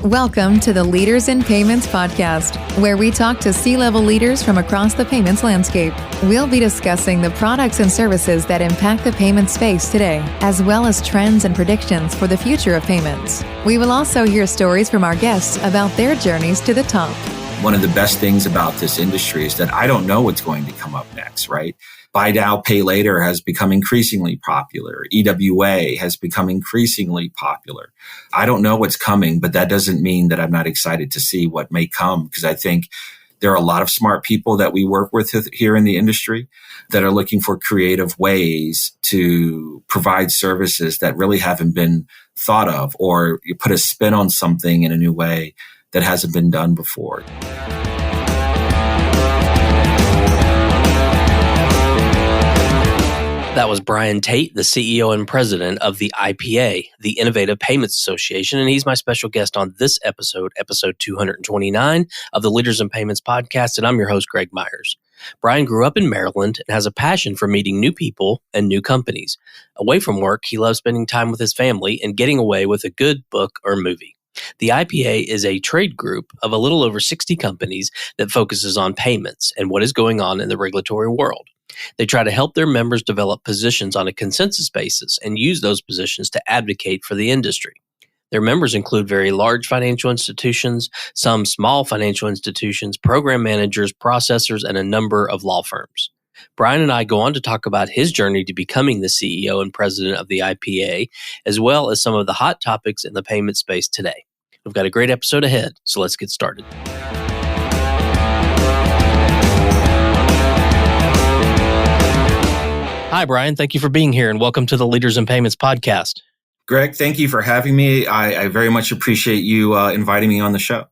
Welcome to the Leaders in Payments podcast, where we talk to C-level leaders from across the payments landscape. We'll be discussing the products and services that impact the payment space today, as well as trends and predictions for the future of payments. We will also hear stories from our guests about their journeys to the top. One of the best things about this industry is that I don't know what's going to come up next, right? Buy now, pay later has become increasingly popular. EWA has become increasingly popular. I don't know what's coming, but that doesn't mean that I'm not excited to see what may come, because I think there are a lot of smart people that we work with here in the industry that are looking for creative ways to provide services that really haven't been thought of, or you put a spin on something in a new way that hasn't been done before. That was Brian Tate, the CEO and president of the IPA, the Innovative Payments Association, and he's my special guest on this episode 229 of the Leaders in Payments podcast, and I'm your host, Greg Myers. Brian grew up in Maryland and has a passion for meeting new people and new companies. Away from work, he loves spending time with his family and getting away with a good book or movie. The IPA is a trade group of a little over 60 companies that focuses on payments and what is going on in the regulatory world. They try to help their members develop positions on a consensus basis and use those positions to advocate for the industry. Their members include very large financial institutions, some small financial institutions, program managers, processors, and a number of law firms. Brian and I go on to talk about his journey to becoming the CEO and president of the IPA, as well as some of the hot topics in the payment space today. We've got a great episode ahead, so let's get started. Hi, Brian. Thank you for being here, and welcome to the Leaders in Payments podcast. Greg, thank you for having me. I very much appreciate you inviting me on the show.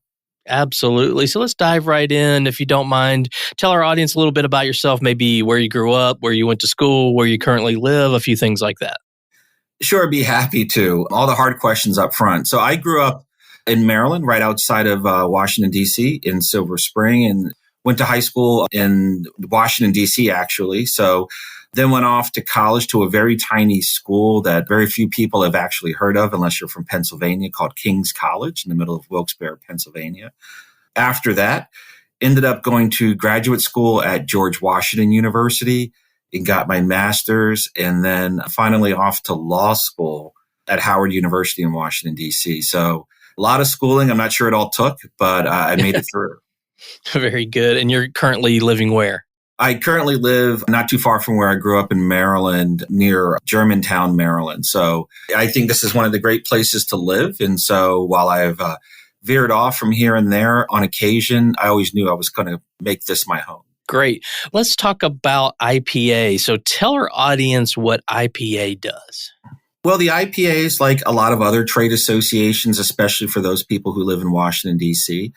Absolutely. So let's dive right in. If you don't mind, tell our audience a little bit about yourself, maybe where you grew up, where you went to school, where you currently live, a few things like that. Sure, I'd be happy to. All the hard questions up front. So I grew up in Maryland, right outside of Washington, D.C., in Silver Spring, and went to high school in Washington, D.C., actually. So then went off to college to a very tiny school that very few people have actually heard of, unless you're from Pennsylvania, called King's College in the middle of Wilkes-Barre, Pennsylvania. After that, ended up going to graduate school at George Washington University and got my master's, and then finally off to law school at Howard University in Washington, D.C. So a lot of schooling. I'm not sure it all took, but I made it through. Very good. And you're currently living where? I currently live not too far from where I grew up in Maryland, near Germantown, Maryland. So I think this is one of the great places to live. And so while I've veered off from here and there on occasion, I always knew I was going to make this my home. Great. Let's talk about IPA. So tell our audience what IPA does. Well, the IPA is like a lot of other trade associations, especially for those people who live in Washington, D.C.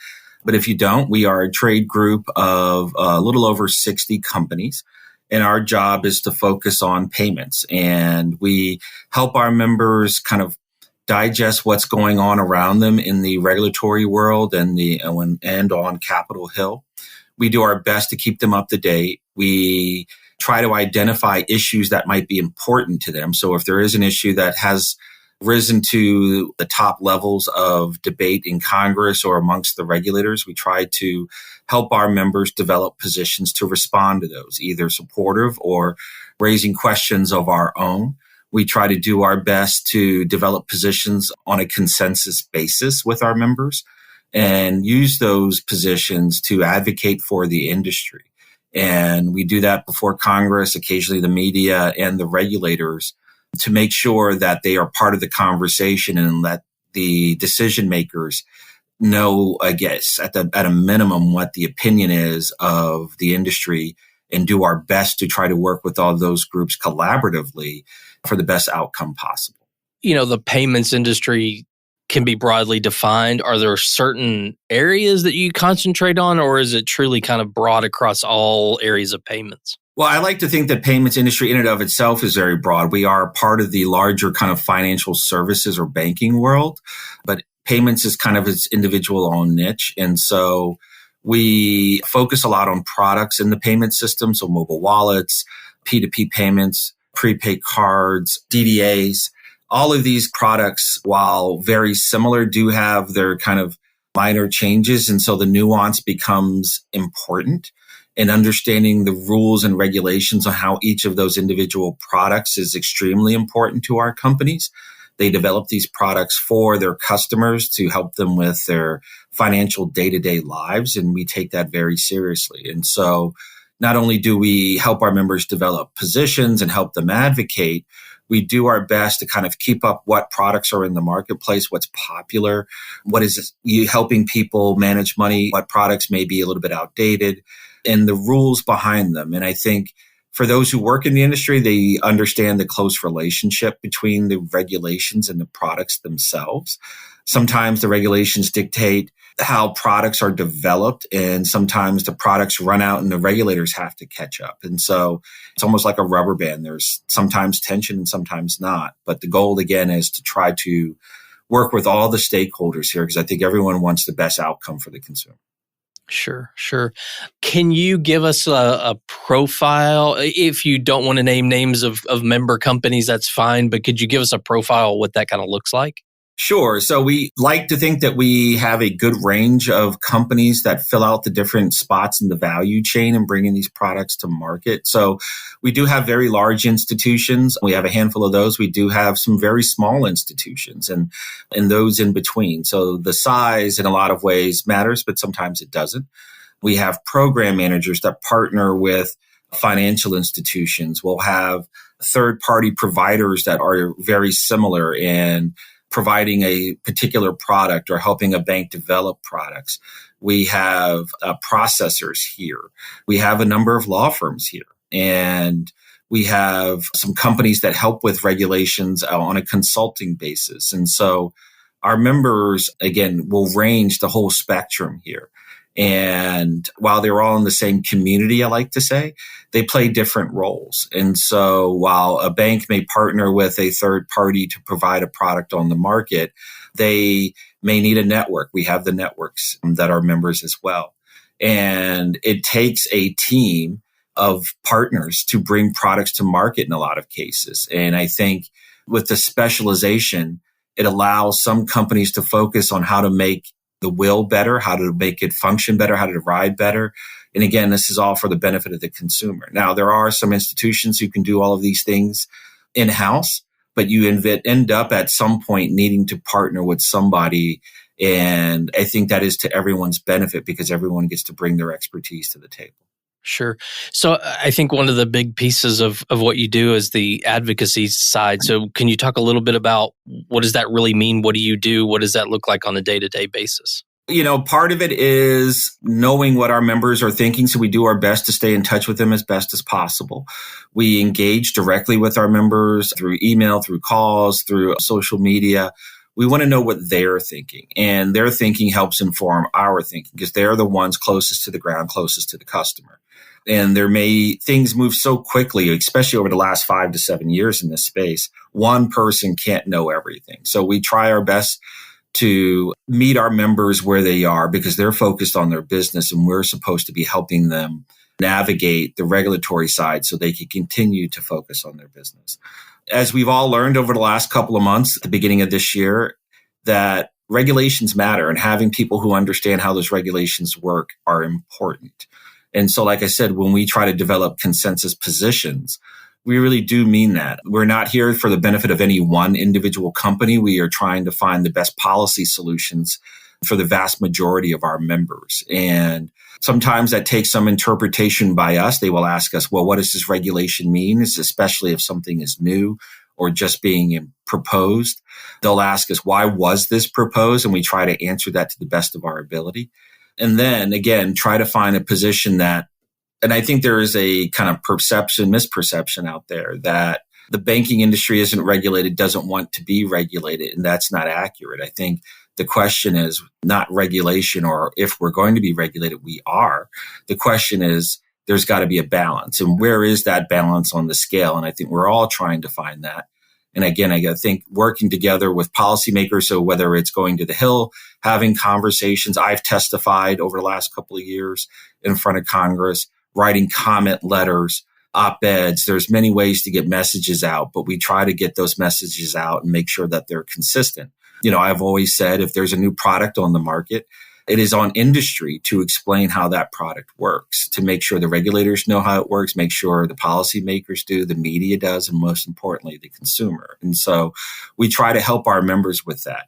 But if you don't, we are a trade group of a little over 60 companies, and our job is to focus on payments. And we help our members kind of digest what's going on around them in the regulatory world and on Capitol Hill. We do our best to keep them up to date. We try to identify issues that might be important to them. So if there is an issue that has risen to the top levels of debate in Congress or amongst the regulators, we try to help our members develop positions to respond to those, either supportive or raising questions of our own. We try to do our best to develop positions on a consensus basis with our members and use those positions to advocate for the industry. And we do that before Congress, occasionally the media and the regulators, to make sure that they are part of the conversation and let the decision makers know, I guess, at a minimum, what the opinion is of the industry, and do our best to try to work with all those groups collaboratively for the best outcome possible. You know, the payments industry can be broadly defined. Are there certain areas that you concentrate on, or is it truly kind of broad across all areas of payments? Well, I like to think that payments industry in and of itself is very broad. We are part of the larger kind of financial services or banking world, but payments is kind of its individual own niche. And so we focus a lot on products in the payment system. So mobile wallets, P2P payments, prepaid cards, DDAs, all of these products, while very similar, do have their kind of minor changes. And so the nuance becomes important, and understanding the rules and regulations on how each of those individual products is extremely important to our companies. They develop these products for their customers to help them with their financial day-to-day lives, and we take that very seriously. And so not only do we help our members develop positions and help them advocate, we do our best to kind of keep up what products are in the marketplace, what's popular, what is helping people manage money, what products may be a little bit outdated, and the rules behind them. And I think for those who work in the industry, they understand the close relationship between the regulations and the products themselves. Sometimes the regulations dictate how products are developed, and sometimes the products run out and the regulators have to catch up. And so it's almost like a rubber band. There's sometimes tension and sometimes not. But the goal, again, is to try to work with all the stakeholders here, because I think everyone wants the best outcome for the consumer. Sure. Can you give us a profile? If you don't want to name names of member companies, that's fine. But could you give us a profile of what that kind of looks like? Sure. So we like to think that we have a good range of companies that fill out the different spots in the value chain and bringing these products to market. So we do have very large institutions. We have a handful of those. We do have some very small institutions and those in between. So the size in a lot of ways matters, but sometimes it doesn't. We have program managers that partner with financial institutions. We'll have third-party providers that are very similar in providing a particular product or helping a bank develop products. We have processors here. We have a number of law firms here. And we have some companies that help with regulations on a consulting basis. And so our members, again, will range the whole spectrum here. And while they're all in the same community, I like to say, they play different roles. And so while a bank may partner with a third party to provide a product on the market, they may need a network. We have the networks that are members as well. And it takes a team of partners to bring products to market in a lot of cases. And I think with the specialization, it allows some companies to focus on how to make the will better, how to make it function better, how to ride better. And again, this is all for the benefit of the consumer. Now, there are some institutions who can do all of these things in-house, but you end up at some point needing to partner with somebody. And I think that is to everyone's benefit because everyone gets to bring their expertise to the table. Sure. So I think one of the big pieces of what you do is the advocacy side. So can you talk a little bit about what does that really mean? What do you do? What does that look like on a day-to-day basis? Part of it is knowing what our members are thinking. So we do our best to stay in touch with them as best as possible. We engage directly with our members through email, through calls, through social media. We want to know what they're thinking, and their thinking helps inform our thinking because they're the ones closest to the ground, closest to the customer. And things move so quickly, especially over the last 5 to 7 years in this space. One person can't know everything. So we try our best to meet our members where they are because they're focused on their business and we're supposed to be helping them navigate the regulatory side so they can continue to focus on their business. As we've all learned over the last couple of months at the beginning of this year, that regulations matter and having people who understand how those regulations work are important. And so, like I said, when we try to develop consensus positions, we really do mean that. We're not here for the benefit of any one individual company. We are trying to find the best policy solutions for the vast majority of our members. And sometimes that takes some interpretation by us. They will ask us, well, what does this regulation mean? Especially if something is new or just being proposed. They'll ask us, why was this proposed? And we try to answer that to the best of our ability. And then again, try to find a position and I think there is a kind of misperception out there that the banking industry isn't regulated, doesn't want to be regulated. And that's not accurate. I think the question is not regulation or if we're going to be regulated, we are. The question is, there's got to be a balance. And where is that balance on the scale? And I think we're all trying to find that. And again, I think working together with policymakers, so whether it's going to the Hill, having conversations, I've testified over the last couple of years in front of Congress, writing comment letters. op-eds. There's many ways to get messages out, but we try to get those messages out and make sure that they're consistent. I've always said if there's a new product on the market, it is on industry to explain how that product works, to make sure the regulators know how it works, make sure the policymakers do, the media does, and most importantly, the consumer. And so we try to help our members with that.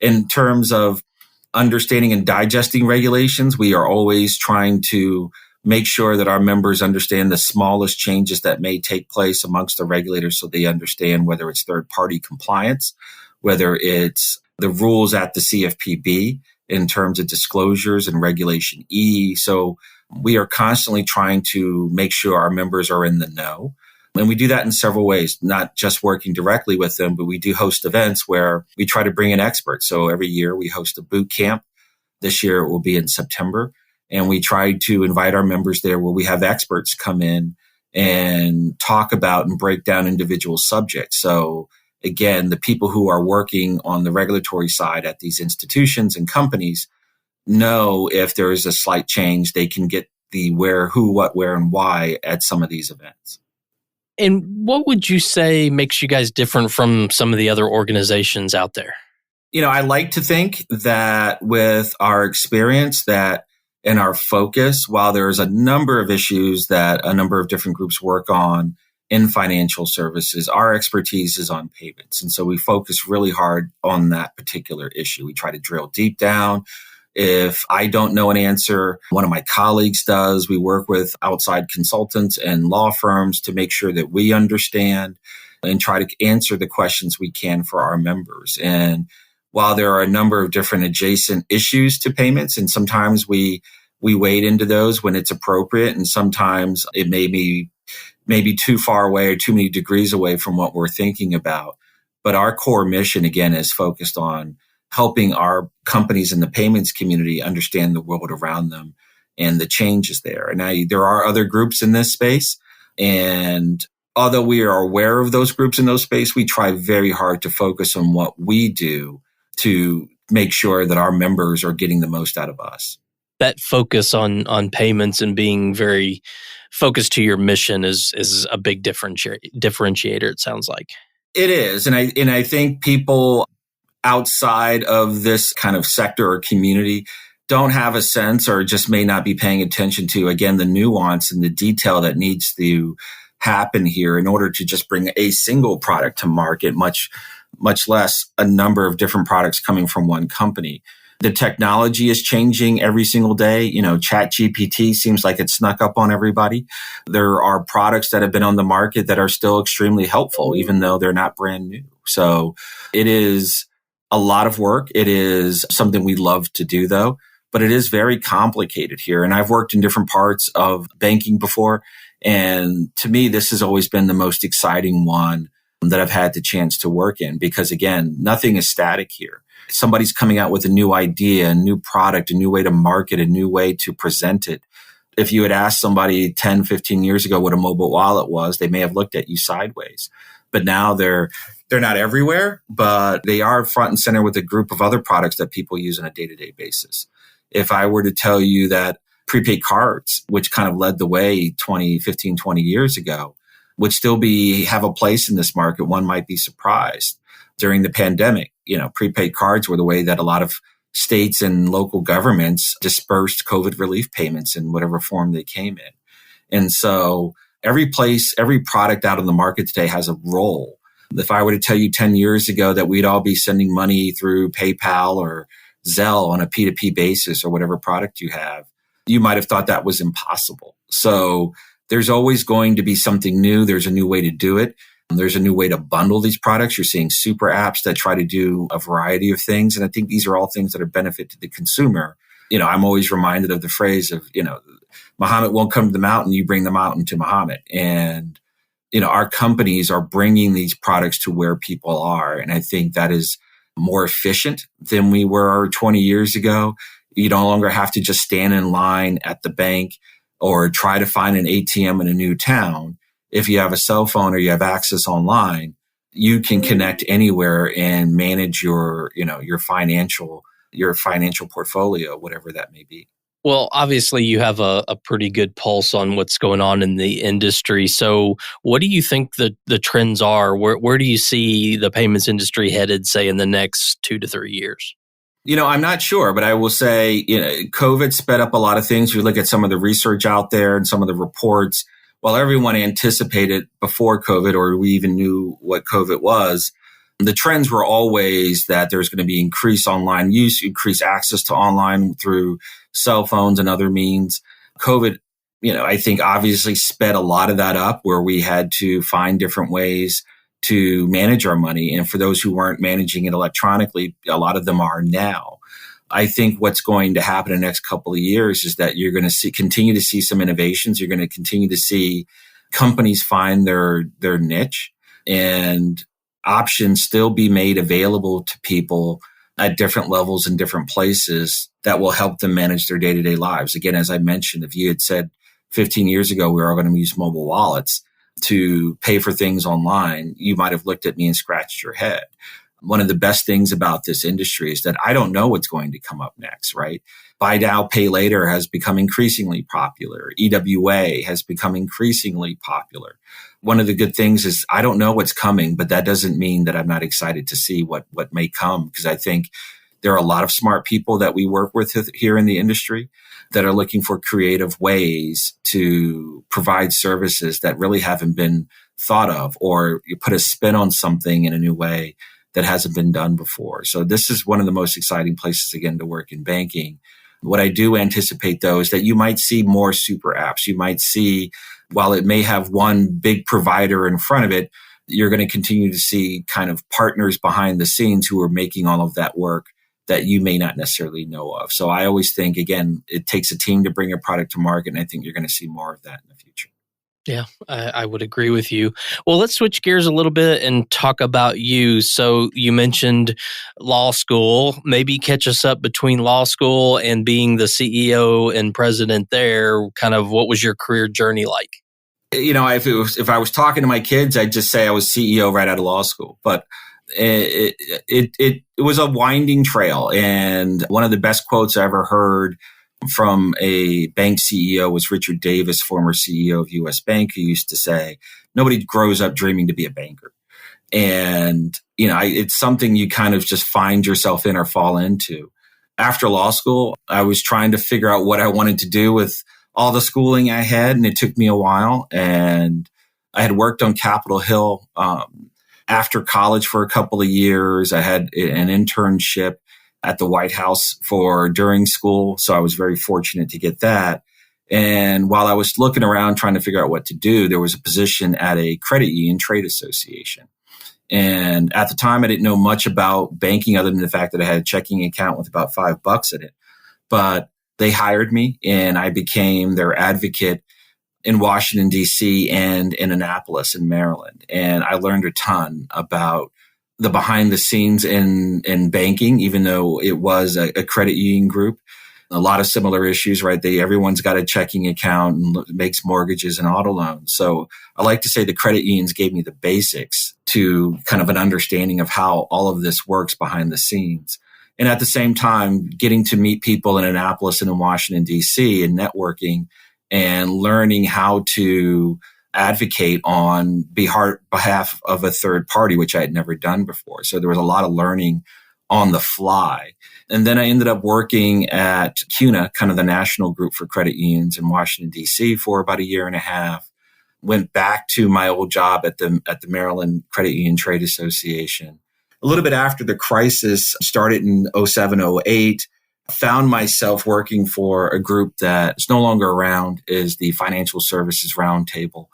In terms of understanding and digesting regulations, we are always trying to make sure that our members understand the smallest changes that may take place amongst the regulators so they understand whether it's third-party compliance, whether it's the rules at the CFPB in terms of disclosures and Regulation E. So we are constantly trying to make sure our members are in the know. And we do that in several ways, not just working directly with them, but we do host events where we try to bring in experts. So every year we host a boot camp. This year it will be in September. And we try to invite our members there where we have experts come in and talk about and break down individual subjects. So again, the people who are working on the regulatory side at these institutions and companies know if there is a slight change, they can get the where, who, what, where, and why at some of these events. And what would you say makes you guys different from some of the other organizations out there? I like to think that with our experience that and our focus, while there's a number of issues that a number of different groups work on in financial services, our expertise is on payments. And so we focus really hard on that particular issue. We try to drill deep down. If I don't know an answer, one of my colleagues does. We work with outside consultants and law firms to make sure that we understand and try to answer the questions we can for our members. And while there are a number of different adjacent issues to payments, and sometimes we wade into those when it's appropriate, and sometimes it may be too far away or too many degrees away from what we're thinking about. But our core mission, again, is focused on helping our companies in the payments community understand the world around them and the changes there. And there are other groups in this space. And although we are aware of those groups in those space, we try very hard to focus on what we do to make sure that our members are getting the most out of us. That focus on payments and being very focused to your mission is a big differentiator, it sounds like. It is. And I think people outside of this kind of sector or community don't have a sense or just may not be paying attention to, again, the nuance and the detail that needs to happen here in order to just bring a single product to market, much less a number of different products coming from one company. The technology is changing every single day. ChatGPT seems like it snuck up on everybody. There are products that have been on the market that are still extremely helpful, even though they're not brand new. So it is a lot of work. It is something we love to do, though, but it is very complicated here. And I've worked in different parts of banking before. And to me, this has always been the most exciting one that I've had the chance to work in because, again, nothing is static here. Somebody's coming out with a new idea, a new product, a new way to market, a new way to present it. If you had asked somebody 10, 15 years ago what a mobile wallet was, they may have looked at you sideways. But now they're not everywhere, but they are front and center with a group of other products that people use on a day-to-day basis. If I were to tell you that prepaid cards, which kind of led the way 15, 20 years ago, would still have a place in this market, one might be surprised. During the pandemic, prepaid cards were the way that a lot of states and local governments dispersed COVID relief payments in whatever form they came in. And so every product out on the market today has a role. If I were to tell you 10 years ago that we'd all be sending money through PayPal or Zelle on a P2P basis or whatever product you have, you might have thought that was impossible. So there's always going to be something new. There's a new way to do it. There's a new way to bundle these products. You're seeing super apps that try to do a variety of things. And I think these are all things that are benefit to the consumer. I'm always reminded of the phrase of, Muhammad won't come to the mountain, you bring the mountain to Muhammad. And, our companies are bringing these products to where people are. And I think that is more efficient than we were 20 years ago. You no longer have to just stand in line at the bank or try to find an ATM in a new town. If you have a cell phone or you have access online, you can connect anywhere and manage your financial portfolio, whatever that may be. Well, obviously, you have a pretty good pulse on what's going on in the industry. So, what do you think the trends are? Where do you see the payments industry headed, say, in the next 2 to 3 years? I'm not sure, but I will say, COVID sped up a lot of things. You look at some of the research out there and some of the reports. While everyone anticipated before COVID, or we even knew what COVID was, the trends were always that there's going to be increased online use, increased access to online through cell phones and other means. COVID, I think obviously sped a lot of that up, where we had to find different ways to manage our money. And for those who weren't managing it electronically, a lot of them are now. I think what's going to happen in the next couple of years is that you're going to continue to see some innovations. You're going to continue to see companies find their niche, and options still be made available to people at different levels in different places that will help them manage their day-to-day lives. Again, as I mentioned, if you had said 15 years ago we were all going to use mobile wallets to pay for things online, you might have looked at me and scratched your head. One of the best things about this industry is that I don't know what's going to come up next, right? Buy now, pay later has become increasingly popular. EWA has become increasingly popular. One of the good things is I don't know what's coming, but that doesn't mean that I'm not excited to see what may come, because I think there are a lot of smart people that we work with here in the industry that are looking for creative ways to provide services that really haven't been thought of, or you put a spin on something in a new way that hasn't been done before. So this is one of the most exciting places, again, to work in banking. What I do anticipate, though, is that you might see more super apps. You might see, while it may have one big provider in front of it, you're going to continue to see kind of partners behind the scenes who are making all of that work that you may not necessarily know of. So I always think, again, it takes a team to bring a product to market, and I think you're going to see more of that in the future. Yeah, I would agree with you. Well, let's switch gears a little bit and talk about you. So you mentioned law school. Maybe catch us up between law school and being the CEO and president there. Kind of what was your career journey like? If I was talking to my kids, I'd just say I was CEO right out of law school. But it was a winding trail. And one of the best quotes I ever heard from a bank CEO was Richard Davis, former CEO of US Bank, who used to say, nobody grows up dreaming to be a banker. And, it's something you kind of just find yourself in or fall into. After law school, I was trying to figure out what I wanted to do with all the schooling I had, and it took me a while. And I had worked on Capitol Hill after college for a couple of years. I had an internship at the White House during school. So I was very fortunate to get that. And while I was looking around trying to figure out what to do, there was a position at a credit union trade association. And at the time, I didn't know much about banking other than the fact that I had a checking account with about $5 in it. But they hired me, and I became their advocate in Washington, D.C. and in Annapolis in Maryland. And I learned a ton about the behind the scenes in banking, even though it was a credit union group. A lot of similar issues, right? Everyone's got a checking account and makes mortgages and auto loans. So I like to say the credit unions gave me the basics to kind of an understanding of how all of this works behind the scenes. And at the same time, getting to meet people in Annapolis and in Washington, D.C. and networking and learning how to advocate on behalf of a third party, which I had never done before. So there was a lot of learning on the fly. And then I ended up working at CUNA, kind of the national group for credit unions in Washington, D.C. for about a year and a half. Went back to my old job at the Maryland Credit Union Trade Association. A little bit after the crisis started in 07, 08, found myself working for a group that is no longer around, is the Financial Services Roundtable.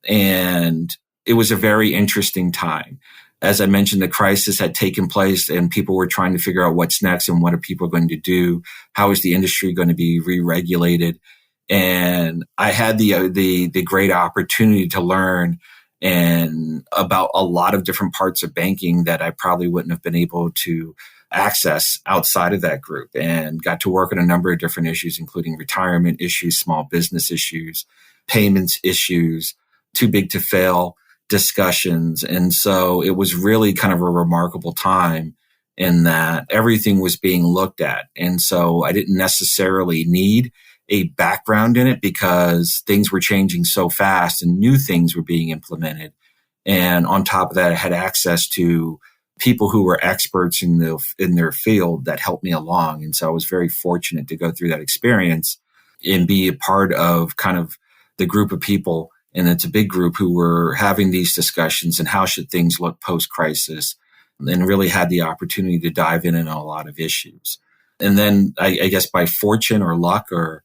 And it was a very interesting time. As I mentioned, the crisis had taken place and people were trying to figure out what's next and what are people going to do? How is the industry going to be re-regulated? And I had the great opportunity to learn and about a lot of different parts of banking that I probably wouldn't have been able to access outside of that group, and got to work on a number of different issues, including retirement issues, small business issues, payments issues, too big to fail discussions. And so it was really kind of a remarkable time. in that everything was being looked at. And so I didn't necessarily need a background in it because things were changing so fast and new things were being implemented. And on top of that, I had access to people who were experts in their field that helped me along. And so I was very fortunate to go through that experience and be a part of kind of the group of people. And it's a big group who were having these discussions and how should things look post-crisis, and really had the opportunity to dive in on a lot of issues. And then I guess by fortune or luck or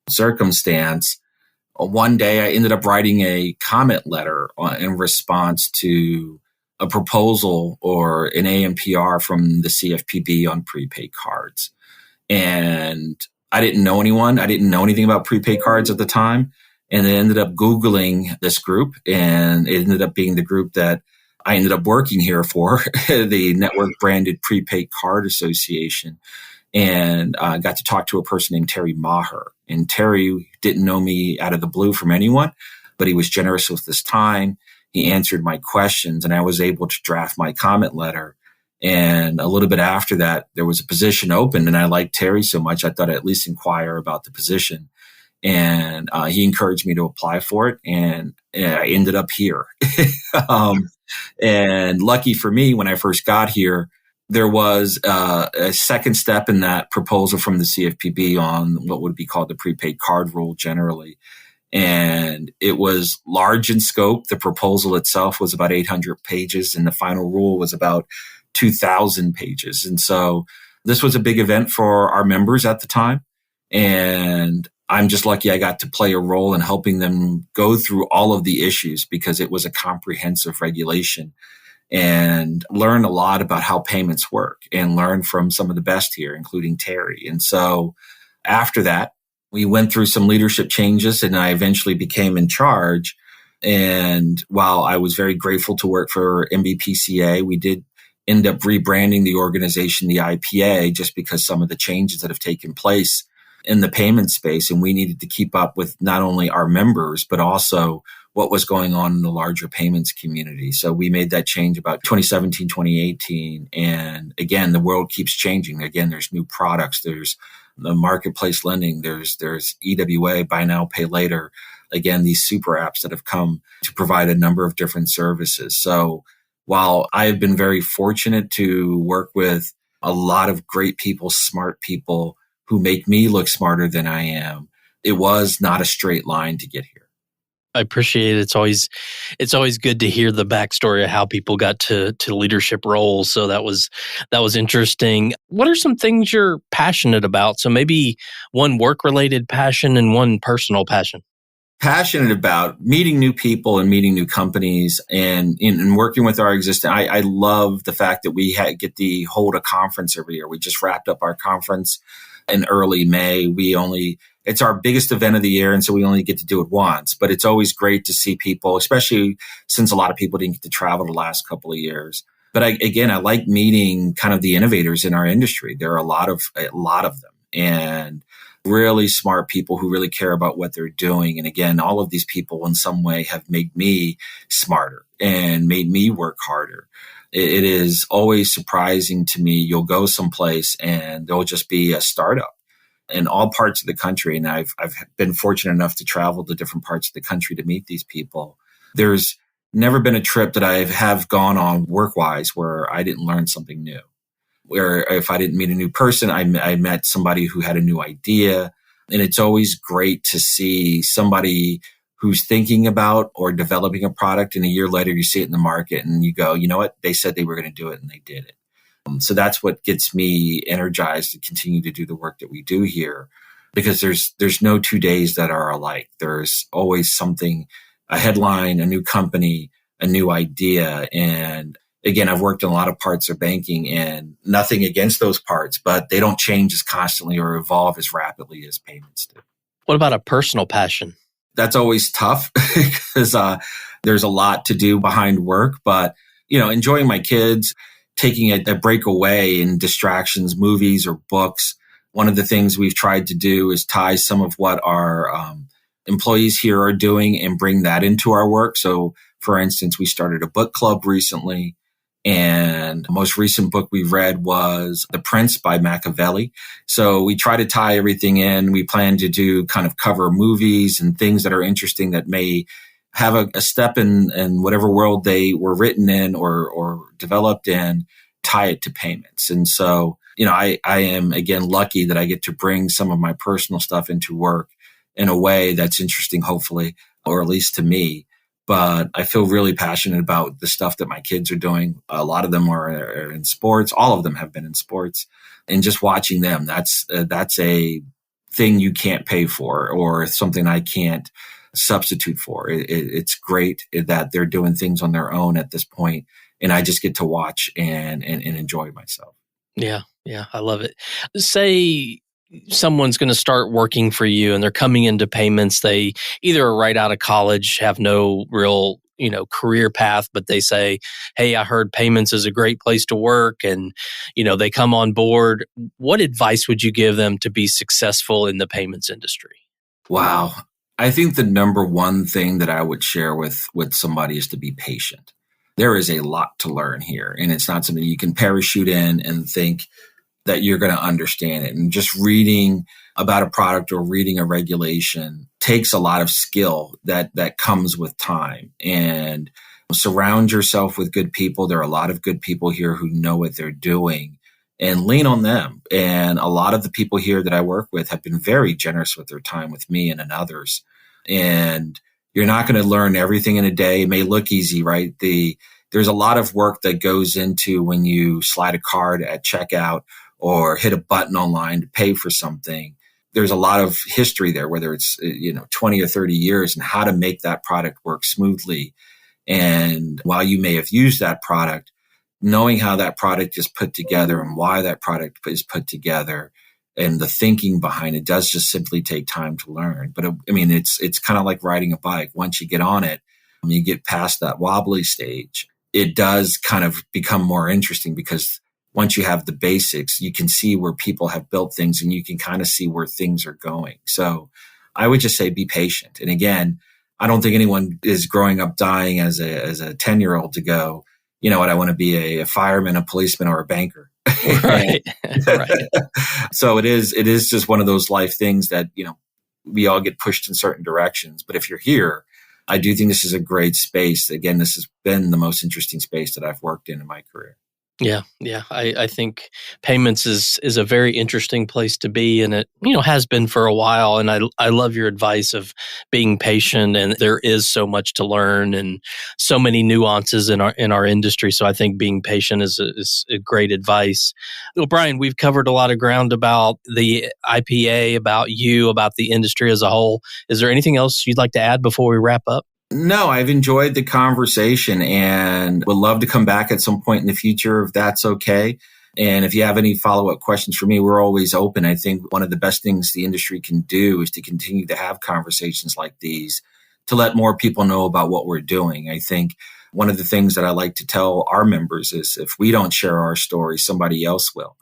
circumstance, one day I ended up writing a comment letter in response to a proposal or an AMPR from the CFPB on prepaid cards. And I didn't know anyone. I didn't know anything about prepaid cards at the time. And I ended up Googling this group, and it ended up being the group that I ended up working here for, the Network Branded Prepaid Card Association. And I got to talk to a person named Terry Maher. And Terry didn't know me out of the blue from anyone, but he was generous with his time. He answered my questions, and I was able to draft my comment letter. And a little bit after that, there was a position open, and I liked Terry so much, I thought I'd at least inquire about the position. And he encouraged me to apply for it, and I ended up here. And lucky for me, when I first got here, there was a second step in that proposal from the CFPB on what would be called the prepaid card rule generally. And it was large in scope. The proposal itself was about 800 pages, and the final rule was about 2,000 pages. And so this was a big event for our members at the time. And I'm just lucky I got to play a role in helping them go through all of the issues, because it was a comprehensive regulation, and learn a lot about how payments work and learn from some of the best here, including Terry. And so after that, we went through some leadership changes, and I eventually became in charge. And while I was very grateful to work for MBPCA, we did end up rebranding the organization, the IPA, just because some of the changes that have taken place in the payment space. And we needed to keep up with not only our members, but also what was going on in the larger payments community. So we made that change about 2017, 2018. And again, the world keeps changing. Again, there's new products. There's the marketplace lending. There's EWA, buy now, pay later. Again, these super apps that have come to provide a number of different services. So while I have been very fortunate to work with a lot of great people, smart people who make me look smarter than I am, it was not a straight line to get here. I appreciate it. It's always good to hear the backstory of how people got to leadership roles. So that was interesting. What are some things you're passionate about? So maybe one work-related passion and one personal passion. Passionate about meeting new people and meeting new companies, and in working with our existing. I love the fact that we get to hold a conference every year. We just wrapped up our conference in early May. It's our biggest event of the year, and so we only get to do it once. But it's always great to see people, especially since a lot of people didn't get to travel the last couple of years. But I like meeting kind of the innovators in our industry. There are a lot of them, and really smart people who really care about what they're doing. And again, all of these people in some way have made me smarter and made me work harder. It is always surprising to me. You'll go someplace and there'll just be a startup in all parts of the country. And I've been fortunate enough to travel to different parts of the country to meet these people. There's never been a trip that I have gone on work-wise where I didn't learn something new. Where if I didn't meet a new person, I met somebody who had a new idea. And it's always great to see somebody who's thinking about or developing a product, and a year later you see it in the market and you go, you know what? They said they were going to do it and they did it. So that's what gets me energized to continue to do the work that we do here, because there's no 2 days that are alike. There's always something, a headline, a new company, a new idea. And again, I've worked in a lot of parts of banking, and nothing against those parts, but they don't change as constantly or evolve as rapidly as payments do. What about a personal passion? That's always tough because there's a lot to do behind work, but enjoying my kids, taking a break away in distractions, movies or books. One of the things we've tried to do is tie some of what our employees here are doing and bring that into our work. So for instance, we started a book club recently. And the most recent book we read was The Prince by Machiavelli. So we try to tie everything in. We plan to do kind of cover movies and things that are interesting that may have a step in whatever world they were written in or developed in, tie it to payments. And so, I am, again, lucky that I get to bring some of my personal stuff into work in a way that's interesting, hopefully, or at least to me. But I feel really passionate about the stuff that my kids are doing. A lot of them are in sports. All of them have been in sports. And just watching them, that's a thing you can't pay for or something I can't substitute for. It's great that they're doing things on their own at this point, and I just get to watch and enjoy myself. Yeah, I love it. Say someone's going to start working for you and they're coming into payments. They either are right out of college, have no real, career path, but they say, "Hey, I heard payments is a great place to work," and they come on board. What advice would you give them to be successful in the payments industry? Wow. I think the number one thing that I would share with somebody is to be patient. There is a lot to learn here, and it's not something you can parachute in and think that you're going to understand it. And just reading about a product or reading a regulation takes a lot of skill that comes with time. And surround yourself with good people. There are a lot of good people here who know what they're doing, and lean on them. And a lot of the people here that I work with have been very generous with their time with me and others. And you're not going to learn everything in a day. It may look easy, right? There's a lot of work that goes into when you slide a card at checkout or hit a button online to pay for something. There's a lot of history there, whether it's 20 or 30 years, and how to make that product work smoothly. And while you may have used that product, knowing how that product is put together and why that product is put together and the thinking behind it does just simply take time to learn. But it's kind of like riding a bike. Once you get on it, you get past that wobbly stage, it does kind of become more interesting, because once you have the basics, you can see where people have built things and you can kind of see where things are going. So I would just say be patient. And again, I don't think anyone is growing up dying as a 10-year-old to go, you know what, I want to be a fireman, a policeman, or a banker. Right. Right. So it is just one of those life things that, we all get pushed in certain directions. But if you're here, I do think this is a great space. Again, this has been the most interesting space that I've worked in my career. Yeah. I think payments is a very interesting place to be, and it has been for a while. And I love your advice of being patient, and there is so much to learn and so many nuances in our industry. So I think being patient is a great advice. Well, Brian, we've covered a lot of ground about the IPA, about you, about the industry as a whole. Is there anything else you'd like to add before we wrap up? No, I've enjoyed the conversation and would love to come back at some point in the future if that's okay. And if you have any follow-up questions for me, we're always open. I think one of the best things the industry can do is to continue to have conversations like these to let more people know about what we're doing. I think one of the things that I like to tell our members is if we don't share our story, somebody else will.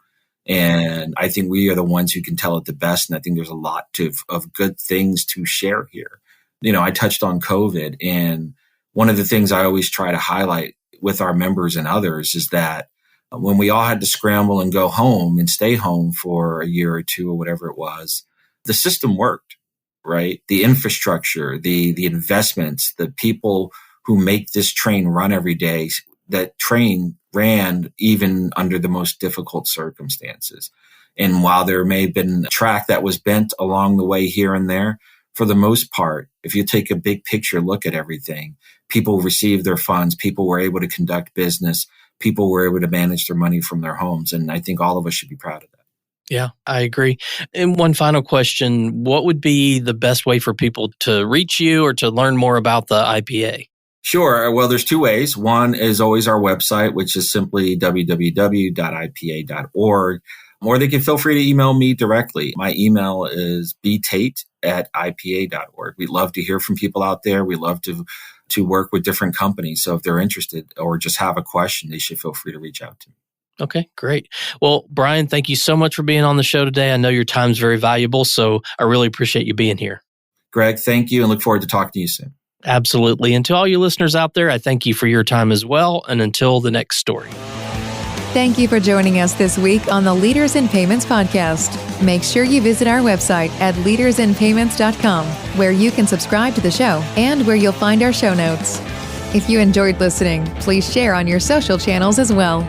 And I think we are the ones who can tell it the best. And I think there's a lot of good things to share here. I touched on COVID, and one of the things I always try to highlight with our members and others is that when we all had to scramble and go home and stay home for a year or two or whatever it was, the system worked, right? The infrastructure, the investments, the people who make this train run every day, that train ran even under the most difficult circumstances. And while there may have been a track that was bent along the way here and there, for the most part, if you take a big picture look at everything, people received their funds, people were able to conduct business, people were able to manage their money from their homes. And I think all of us should be proud of that. Yeah, I agree. And one final question, what would be the best way for people to reach you or to learn more about the IPA? Sure. Well, there's two ways. One is always our website, which is simply www.ipa.org. Or they can feel free to email me directly. My email is btate@ipa.org. We'd love to hear from people out there. We love to work with different companies. So if they're interested or just have a question, they should feel free to reach out to me. Okay, great. Well, Brian, thank you so much for being on the show today. I know your time's very valuable, so I really appreciate you being here. Greg, thank you, and look forward to talking to you soon. Absolutely. And to all you listeners out there, I thank you for your time as well. And until the next story. Thank you for joining us this week on the Leaders in Payments podcast. Make sure you visit our website at leadersinpayments.com, where you can subscribe to the show and where you'll find our show notes. If you enjoyed listening, please share on your social channels as well.